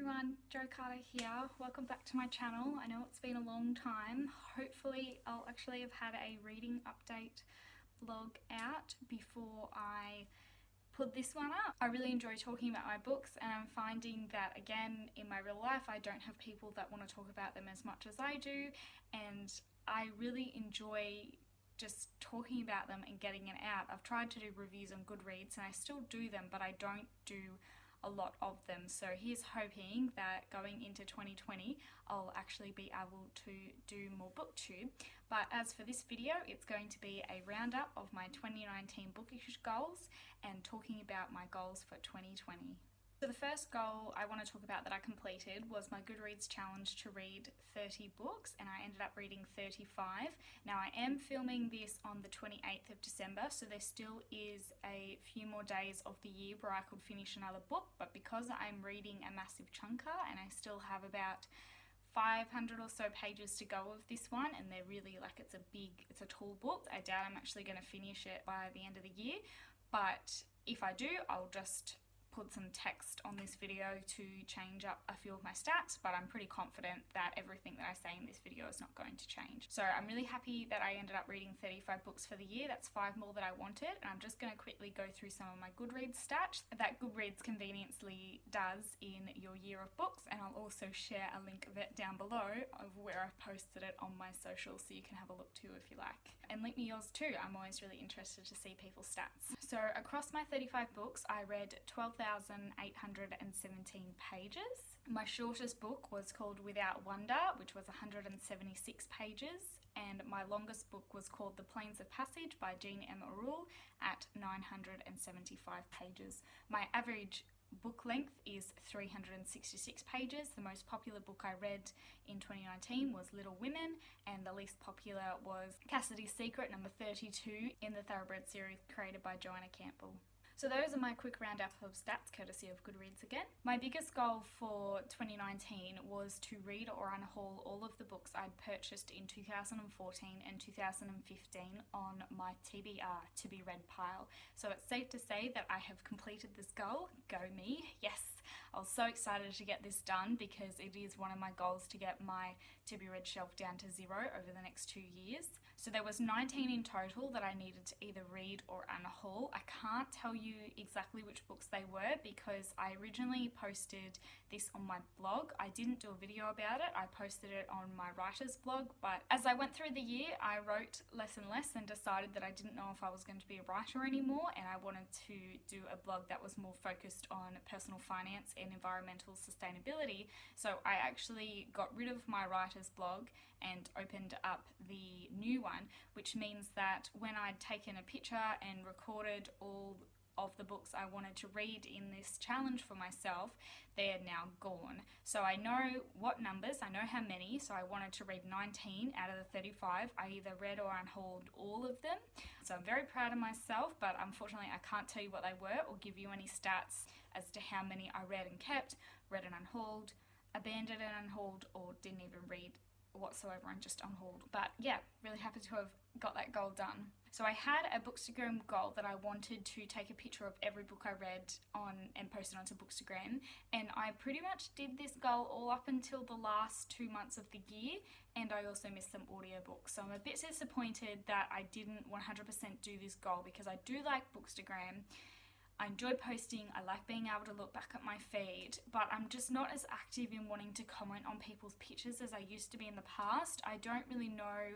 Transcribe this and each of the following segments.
everyone, Jo Carter here. Welcome back to my channel. I know it's been a long time. Hopefully I'll actually have had a reading update vlog out before I put this one up. I really enjoy talking about my books, and I'm finding that again in my real life I don't have people that want to talk about them as much as I do, and I really enjoy just talking about them and getting it out. I've tried to do reviews on Goodreads and I still do them, but I don't do a lot of them. So here's hoping that going into 2020 I'll actually be able to do more booktube. But as for this video, it's going to be a roundup of my 2019 bookish goals and talking about my goals for 2020. So the first goal I want to talk about that I completed was my Goodreads challenge to read 30 books, and I ended up reading 35. Now I am filming this on the 28th of December, so there still is a few more days of the year where I could finish another book, but because I'm reading a massive chunker and I still have about 500 or so pages to go of this one, and they're really like, it's a tall book. I doubt I'm actually going to finish it by the end of the year, but if I do, I'll just put some text on this video to change up a few of my stats, but I'm pretty confident that everything that I say in this video is not going to change. So I'm really happy that I ended up reading 35 books for the year. That's 5 more than I wanted, and I'm just going to quickly go through some of my Goodreads stats that Goodreads conveniently does in your year of books, and I'll also share a link of it down below of where I've posted it on my socials, so you can have a look too if you like. And link me yours too. I'm always really interested to see people's stats. So across my 35 books, I read 12,817 pages. My shortest book was called Without Wonder, which was 176 pages, and my longest book was called The Plains of Passage by Jean M. Auel at 975 pages. My average book length is 366 pages. The most popular book I read in 2019 was Little Women, and the least popular was Cassidy's Secret, number 32 in the Thoroughbred series created by Joanna Campbell. So those are my quick roundup of stats, courtesy of Goodreads again. My biggest goal for 2019 was to read or unhaul all of the books I'd purchased in 2014 and 2015 on my TBR, to be read pile. So it's safe to say that I have completed this goal. Go me, yes. I was so excited to get this done because it is one of my goals to get my to be read shelf down to 0 over the next 2 years. So there was 19 in total that I needed to either read or unhaul. I can't tell you exactly which books they were because I originally posted this on my blog. I didn't do a video about it. I posted it on my writer's blog, but as I went through the year, I wrote less and less and decided that I didn't know if I was going to be a writer anymore, and I wanted to do a blog that was more focused on personal finance and environmental sustainability. So I actually got rid of my writer's blog and opened up the new one, which means that when I'd taken a picture and recorded all of the books I wanted to read in this challenge for myself, they are now gone. So I know what numbers, I know how many, so I wanted to read 19 out of the 35. I either read or unhauled all of them. So I'm very proud of myself, but unfortunately I can't tell you what they were or give you any stats as to how many I read and kept, read and unhauled, abandoned and unhauled, or didn't even read whatsoever and just unhauled. But yeah, really happy to have got that goal done. So I had a Bookstagram goal that I wanted to take a picture of every book I read on and post it onto Bookstagram, and I pretty much did this goal all up until the last 2 months of the year, and I also missed some audiobooks. So I'm a bit disappointed that I didn't 100% do this goal because I do like Bookstagram. I enjoy posting, I like being able to look back at my feed, but I'm just not as active in wanting to comment on people's pictures as I used to be in the past. I don't really know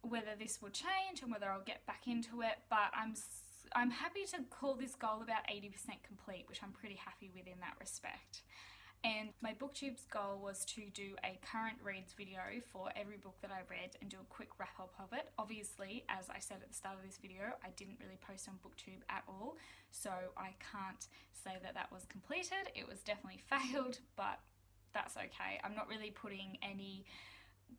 whether this will change and whether I'll get back into it, but I'm happy to call this goal about 80% complete, which I'm pretty happy with in that respect. And my booktube's goal was to do a current reads video for every book that I read and do a quick wrap up of it. Obviously, as I said at the start of this video, I didn't really post on booktube at all, so I can't say that that was completed. It was definitely failed, but that's okay. I'm not really putting any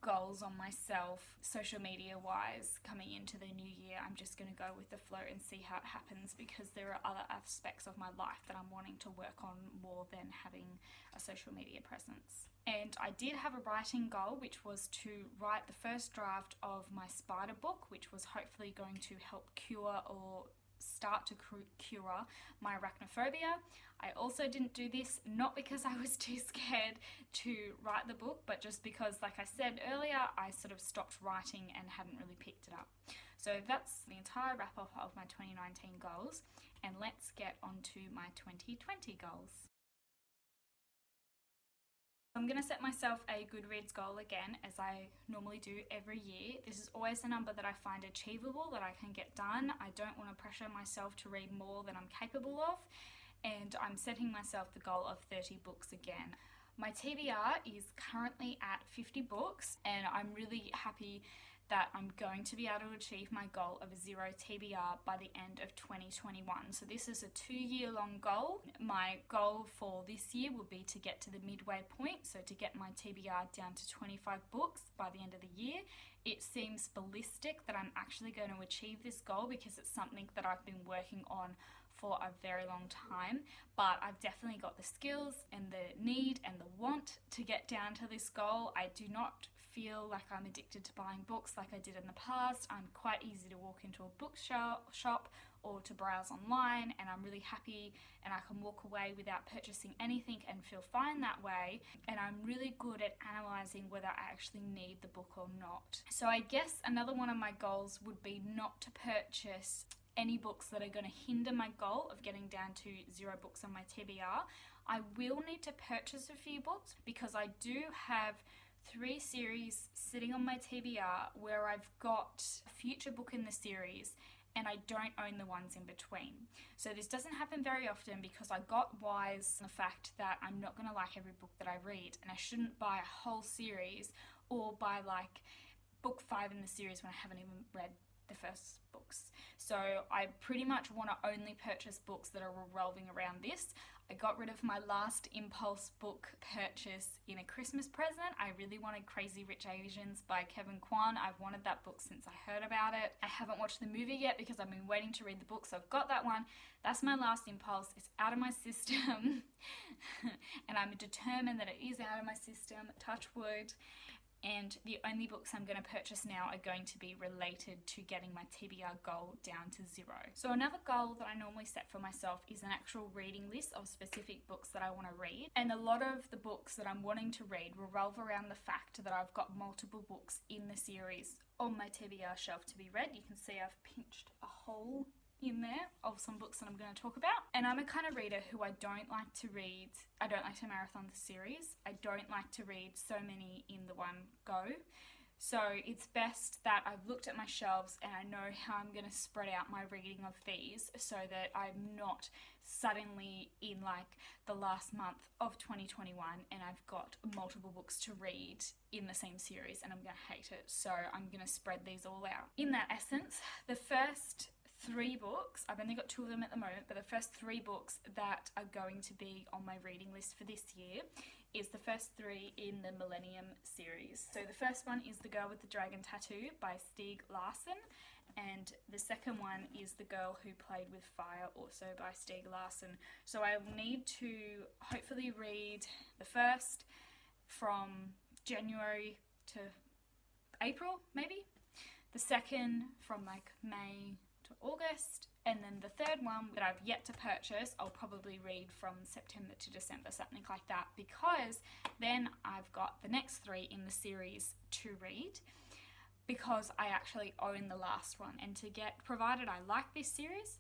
goals on myself social media wise coming into the new year. I'm just going to go with the flow and see how it happens because there are other aspects of my life that I'm wanting to work on more than having a social media presence. And I did have a writing goal, which was to write the first draft of my spider book, which was hopefully going to help cure or start to cure my arachnophobia. I also didn't do this not because I was too scared to write the book, but just because, like I said earlier, I sort of stopped writing and hadn't really picked it up. So that's the entire wrap up of my 2019 goals, and let's get on to my 2020 goals. I'm going to set myself a Goodreads goal again, as I normally do every year. This is always a number that I find achievable, that I can get done. I don't want to pressure myself to read more than I'm capable of, and I'm setting myself the goal of 30 books again. My TBR is currently at 50 books, and I'm really happy that I'm going to be able to achieve my goal of 0 TBR by the end of 2021. So this is a 2-year-long goal. My goal for this year would be to get to the midway point, so to get my TBR down to 25 books by the end of the year. It seems ballistic that I'm actually going to achieve this goal because it's something that I've been working on for a very long time, but I've definitely got the skills and the need and the want to get down to this goal. I do not feel like I'm addicted to buying books like I did in the past. I'm quite easy to walk into a bookshop or to browse online, and I'm really happy and I can walk away without purchasing anything and feel fine that way. And I'm really good at analysing whether I actually need the book or not. So I guess another one of my goals would be not to purchase any books that are going to hinder my goal of getting down to 0 books on my TBR. I will need to purchase a few books because I do have 3 series sitting on my TBR where I've got a future book in the series and I don't own the ones in between. So this doesn't happen very often because I got wise on the fact that I'm not going to like every book that I read, and I shouldn't buy a whole series or buy like book 5 in the series when I haven't even read the first books. So I pretty much want to only purchase books that are revolving around this. I got rid of my last impulse book purchase in a Christmas present. I really wanted Crazy Rich Asians by Kevin Kwan. I've wanted that book since I heard about it. I haven't watched the movie yet because I've been waiting to read the book, so I've got that one. That's my last impulse. It's out of my system and I'm determined that it is out of my system, touch wood. And the only books I'm going to purchase now are going to be related to getting my TBR goal down to 0. So another goal that I normally set for myself is an actual reading list of specific books that I want to read. And a lot of the books that I'm wanting to read revolve around the fact that I've got multiple books in the series on my TBR shelf to be read. You can see I've pinched a hole in there of some books that I'm going to talk about. And I'm a kind of reader who I don't like to marathon the series. I don't like to read so many in the one go. So it's best that I've looked at my shelves and I know how I'm going to spread out my reading of these so that I'm not suddenly in like the last month of 2021 and I've got multiple books to read in the same series and I'm going to hate it. So I'm going to spread these all out. In that essence, the first 3 books, I've only got 2 of them at the moment, but the first 3 books that are going to be on my reading list for this year is the first 3 in the Millennium series. So the first one is The Girl with the Dragon Tattoo by Stieg Larsson, and the second one is The Girl Who Played with Fire, also by Stieg Larsson. So I'll need to hopefully read the first from January to April, maybe. The second from like May to August, and then the third one that I've yet to purchase I'll probably read from September to December, something like that, because then I've got the next 3 in the series to read because I actually own the last one. And provided I like this series,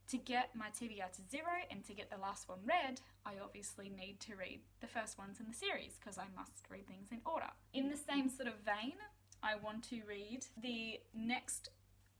to get my TBR to 0 and to get the last one read, I obviously need to read the first ones in the series because I must read things in order. In the same sort of vein, I want to read the next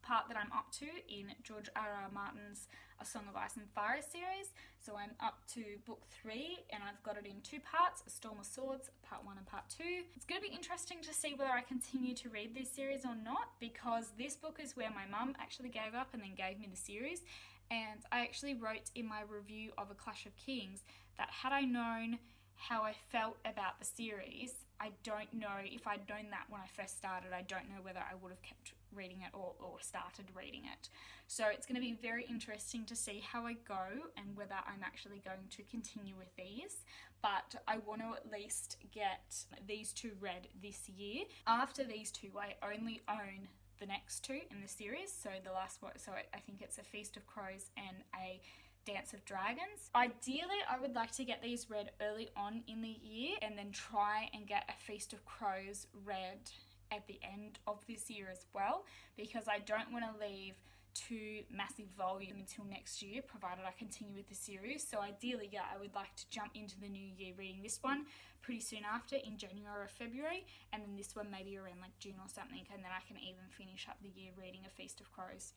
part that I'm up to in George R.R. Martin's A Song of Ice and Fire series. So I'm up to book 3 and I've got it in 2 parts, A Storm of Swords, part 1 and part 2. It's going to be interesting to see whether I continue to read this series or not, because this book is where my mum actually gave up and then gave me the series. And I actually wrote in my review of A Clash of Kings that had I known how I felt about the series, I don't know if I'd known that when I first started, I don't know whether I would have kept reading it or started reading it. So it's going to be very interesting to see how I go and whether I'm actually going to continue with these. But I want to at least get these 2 read this year. After these 2, I only own the next two in the series. So the last one, so I think it's A Feast of Crows and A Dance of Dragons. Ideally, I would like to get these read early on in the year and then try and get A Feast of Crows read at the end of this year as well, because I don't want to leave two massive volume until next year, provided I continue with the series. So ideally, yeah, I would like to jump into the new year reading this one pretty soon after, in January or February, and then this one maybe around like June or something, and then I can even finish up the year reading A Feast of Crows.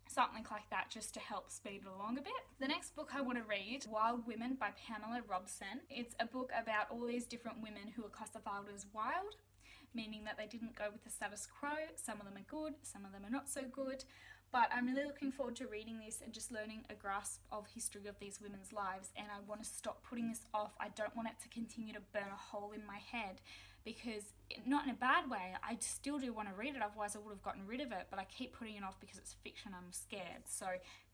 Something like that, just to help speed it along a bit. The next book I want to read, Wild Women by Pamela Robson. It's a book about all these different women who are classified as wild, meaning that they didn't go with the status quo. Some of them are good, some of them are not so good. But I'm really looking forward to reading this and just learning a grasp of history of these women's lives, and I want to stop putting this off. I don't want it to continue to burn a hole in my head, because not in a bad way, I still do want to read it, otherwise I would have gotten rid of it, but I keep putting it off because it's fiction. I'm scared. So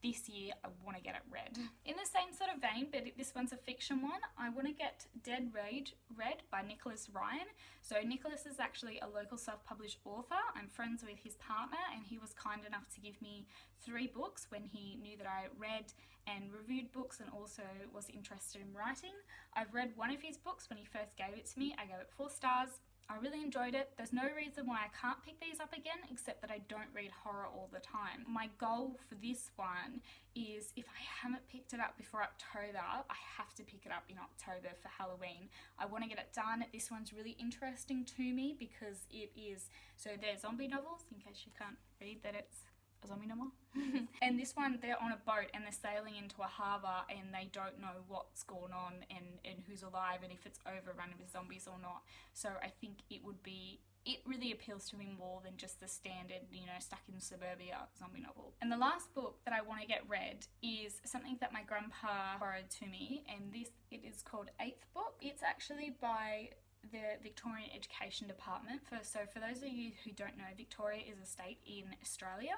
this year I want to get it read. In the same sort of vein, but this one's a fiction one, I want to get Dead Rage read by Nicholas Ryan. So Nicholas is actually a local self-published author. I'm friends with his partner, and he was kind enough to give me 3 books when he knew that I read and reviewed books and also was interested in writing. I've read one of his books when he first gave it to me. I gave it 4 stars. I really enjoyed it. There's no reason why I can't pick these up again, except that I don't read horror all the time. My goal for this one is, if I haven't picked it up before October, I have to pick it up in October for Halloween. I want to get it done. This one's really interesting to me because it is, so they're zombie novels, in case you can't read that it's a zombie novel. And this one, they're on a boat and they're sailing into a harbour, and they don't know what's going on and who's alive and if it's overrun with zombies or not. So I think it really appeals to me more than just the standard, stuck in suburbia zombie novel. And the last book that I want to get read is something that my grandpa borrowed to me, and it is called Eighth Book. It's actually by the Victorian Education Department. So for those of you who don't know, Victoria is a state in Australia,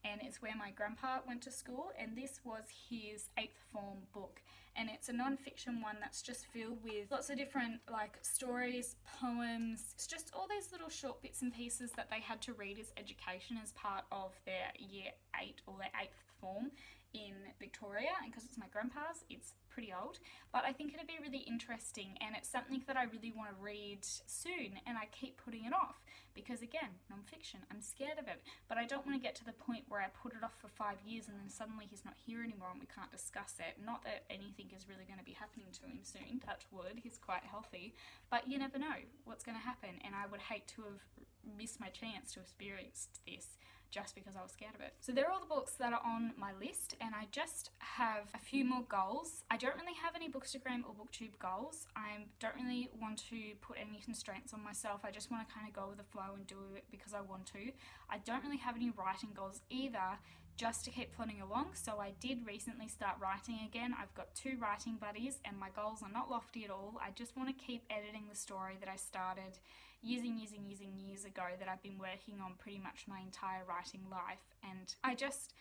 and it's where my grandpa went to school, and this was his 8th form book, and it's a non-fiction one that's just filled with lots of different stories, poems. It's just all these little short bits and pieces that they had to read as education as part of their year 8 or their 8th form in Victoria. And because it's my grandpa's, it's pretty old, but I think it'd be really interesting, and it's something that I really want to read soon, and I keep putting it off because, again, non-fiction, I'm scared of it, but I don't want to get to the point where I put it off for 5 years and then suddenly he's not here anymore and we can't discuss it. Not that anything is really going to be happening to him soon, touch wood, he's quite healthy, but you never know what's going to happen, and I would hate to have missed my chance to experience this just because I was scared of it. So they're all the books that are on my list, and I just have a few more goals. I don't really have any Bookstagram or Booktube goals. I don't really want to put any constraints on myself. I just want to kind of go with the flow and do it because I want to. I don't really have any writing goals either, just to keep plodding along. So I did recently start writing again. I've got 2 writing buddies, and my goals are not lofty at all. I just want to keep editing the story that I started years ago, that I've been working on pretty much my entire writing life. And I just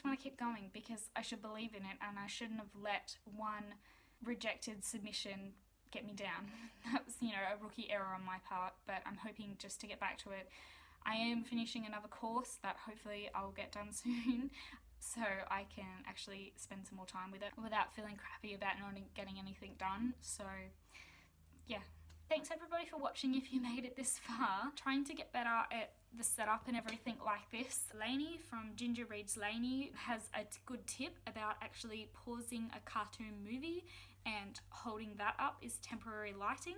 want to keep going because I should believe in it, and I shouldn't have let one rejected submission get me down. That was, a rookie error on my part, but I'm hoping just to get back to it. I am finishing another course that hopefully I'll get done soon, so I can actually spend some more time with it without feeling crappy about not getting anything done. So yeah. Thanks everybody for watching if you made it this far. Trying to get better at the setup and everything like this. Lainey from Ginger Reads Lainey has a good tip about actually pausing a cartoon movie and holding that up is temporary lighting.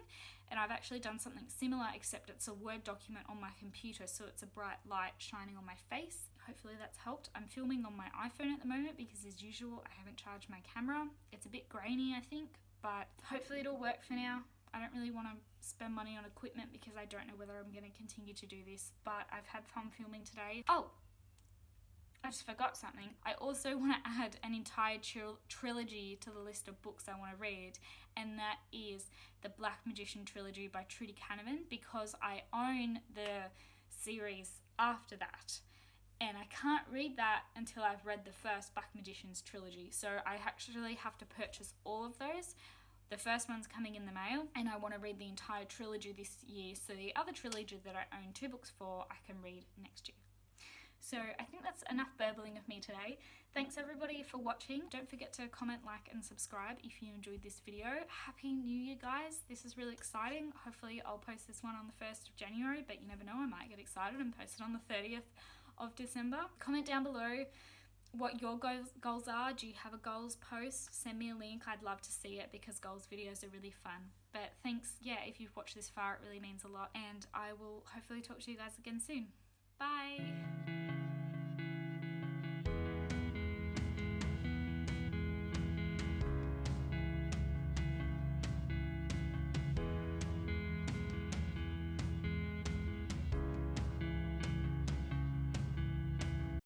And I've actually done something similar, except it's a Word document on my computer, so it's a bright light shining on my face. Hopefully that's helped. I'm filming on my iPhone at the moment because, as usual, I haven't charged my camera. It's a bit grainy, I think, but hopefully it'll work for now. I don't really want to spend money on equipment because I don't know whether I'm going to continue to do this, but I've had fun filming today. Oh, I just forgot something. I also want to add an entire trilogy to the list of books I want to read, and that is the Black Magician trilogy by Trudy Canavan, because I own the series after that, and I can't read that until I've read the first Black Magician's trilogy, so I actually have to purchase all of those The first one's coming in the mail, and I want to read the entire trilogy this year, so the other trilogy that I own 2 books for, I can read next year. So I think that's enough burbling of me today. Thanks everybody for watching. Don't forget to comment, like, and subscribe if you enjoyed this video. Happy New Year, guys. This is really exciting. Hopefully I'll post this one on the 1st of January, but you never know, I might get excited and post it on the 30th of December. Comment down below what your goals are. Do you have a goals post? Send me a link. I'd love to see it because goals videos are really fun. But thanks, yeah, if you've watched this far, it really means a lot. And I will hopefully talk to you guys again soon. Bye.